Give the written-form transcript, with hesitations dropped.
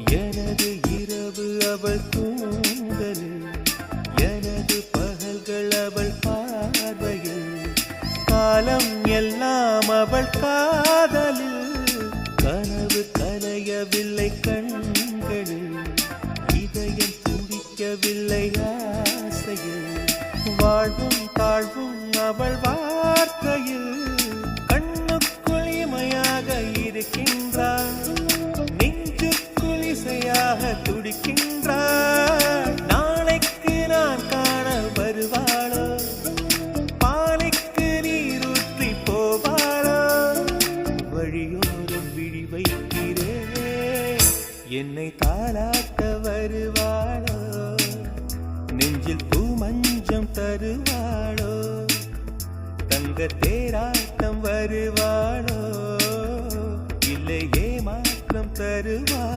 எனது இரவு அவள் தூங்கலில், எனது பகல்கள் அவள் பார்வையில், காலம் எல்லாம் அவள் காதலில். கனவு கலையவில்லை கண்களில், இதயம் துடிக்கவில்லை ஆசையில், வாழ்வும் தாழ்வும் அவள் வார்த்தையில். கண்ணுக்குள் இமையாக இருக்கின்றாள், நெஞ்சுக்குள் இசையாக துடிக்கின்றாள். நாளைக்கு நான் காண வருவாளோ, பாலைக்கு நீரூற்றி போவாளோ, வழியோரம் விழி வைக்கிறேன், என்னை தாளாட்ட வருவாளோ, நெஞ்சில் பூ மஞ்சம் தருவாளோ, தங்க தேராட்டம் வருவாளோ, இல்லை ஏமாற்றம் தருவாளோ.